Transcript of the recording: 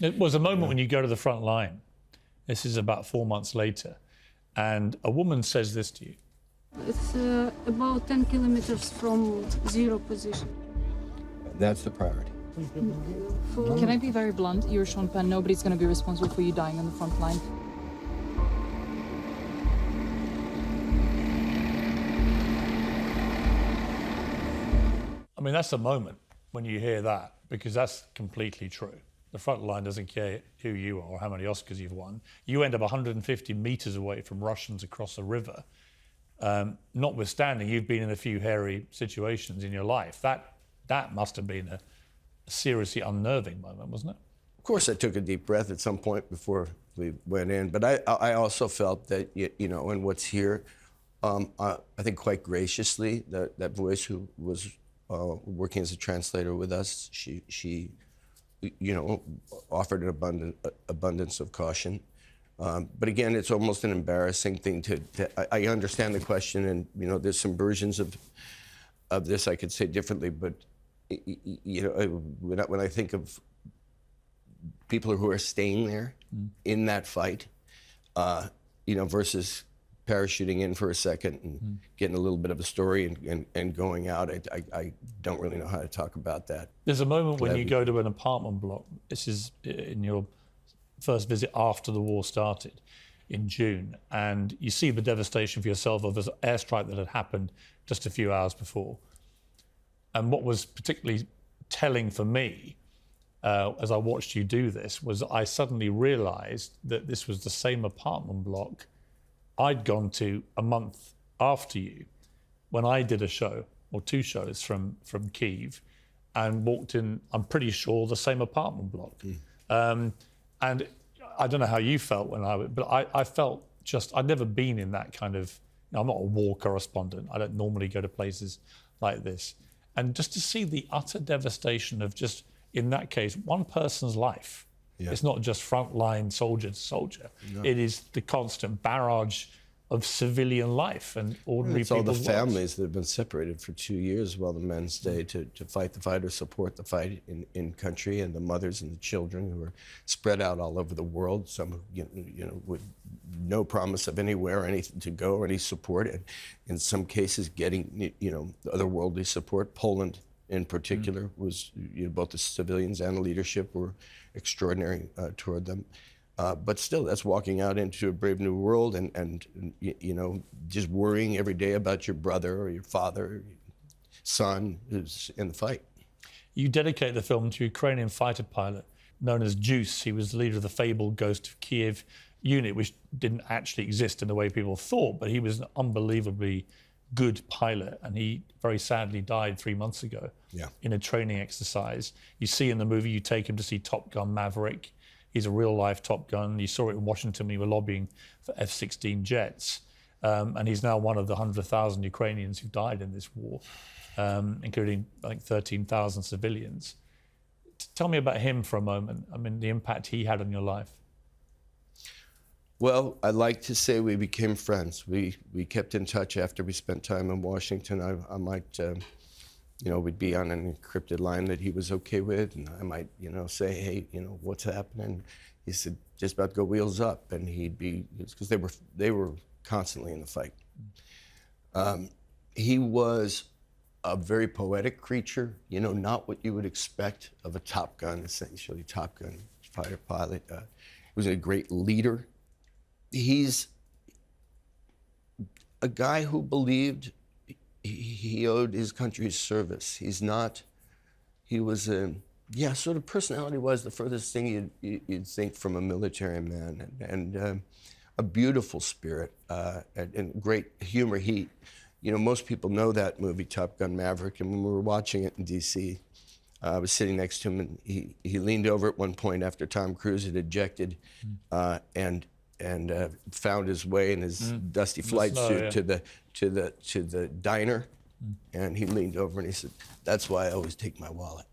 It was a moment when you go to the front line. This is about 4 months later. And a woman says this to you. It's about 10 kilometers from zero position. That's the priority. Can I be very blunt? You're Sean Penn. Nobody's going to be responsible for you dying on the front line. I mean, that's a moment when you hear that, because that's completely true. The front line doesn't care who you are or how many Oscars you've won. You end up 150 meters away from Russians across a river. Notwithstanding, you've been in a few hairy situations in your life. That must have been a seriously unnerving moment, wasn't it? Of course, I took a deep breath at some point before we went in, but I also felt that, you know, in what's here, I think quite graciously, that voice who was working as a translator with us, she you know, offered an abundance of caution. But again, it's almost an embarrassing thing I understand the question, and, you know, there's some versions of this I could say differently, but, you know, when I think of people who are staying there in that fight, you know, versus parachuting in for a second and getting a little bit of a story and going out, I don't really know how to talk about that. There's a moment when you go to an apartment block. This is in your first visit after the war started in June, and you see the devastation for yourself of this airstrike that had happened just a few hours before. And what was particularly telling for me, as I watched you do this, was I suddenly realized that this was the same apartment block I'd gone to a month after you, when I did a show, or two shows from Kyiv, and walked in, I'm pretty sure, the same apartment block. And I don't know how you felt but I felt just, I'd never been in that kind of, you know, I'm not a war correspondent. I don't normally go to places like this. And just to see the utter devastation of just, in that case, one person's life. Yeah. It's not just frontline soldier to soldier. No. It is the constant barrage of civilian life and ordinary people's lives. It's all the families that have been separated for 2 years while the men stay to fight the fight or support the fight in country, and the mothers and the children who are spread out all over the world, some you know with no promise of anywhere, anything to go, or any support, and in some cases getting, you know, otherworldly support. Poland in particular was, you know, both the civilians and the leadership were extraordinary toward them. But still, that's walking out into a brave new world and you know, just worrying every day about your brother or your father, or your son who's in the fight. You dedicate the film to a Ukrainian fighter pilot known as Juice. He was the leader of the fabled Ghost of Kiev unit, which didn't actually exist in the way people thought, but he was an unbelievably good pilot, and he very sadly died 3 months ago in a training exercise. You see in the movie, you take him to see Top Gun Maverick. He's a real-life Top Gun. You saw it in Washington when you were lobbying for F-16 jets. And he's now one of the 100,000 Ukrainians who died in this war, including, I think, 13,000 civilians. Tell me about him for a moment. I mean, the impact he had on your life. Well, I'd like to say we became friends. We kept in touch after we spent time in Washington. I might, you know, we'd be on an encrypted line that he was okay with, and I might, you know, say, hey, you know, what's happening? He said, just about to go wheels up, and he'd be, because they were constantly in the fight. He was a very poetic creature, you know, not what you would expect of a Top Gun, essentially Top Gun fighter pilot. He was a great leader. He's a guy who believed he owed his country service. He was sort of personality-wise, the furthest thing you'd think from a military man, and a beautiful spirit, and great humor. You know, most people know that movie, Top Gun Maverick, and when we were watching it in D.C., I was sitting next to him, and he leaned over at one point after Tom Cruise had ejected, and found his way in his dusty flight suit to the diner, and he leaned over and he said, "That's why I always take my wallet."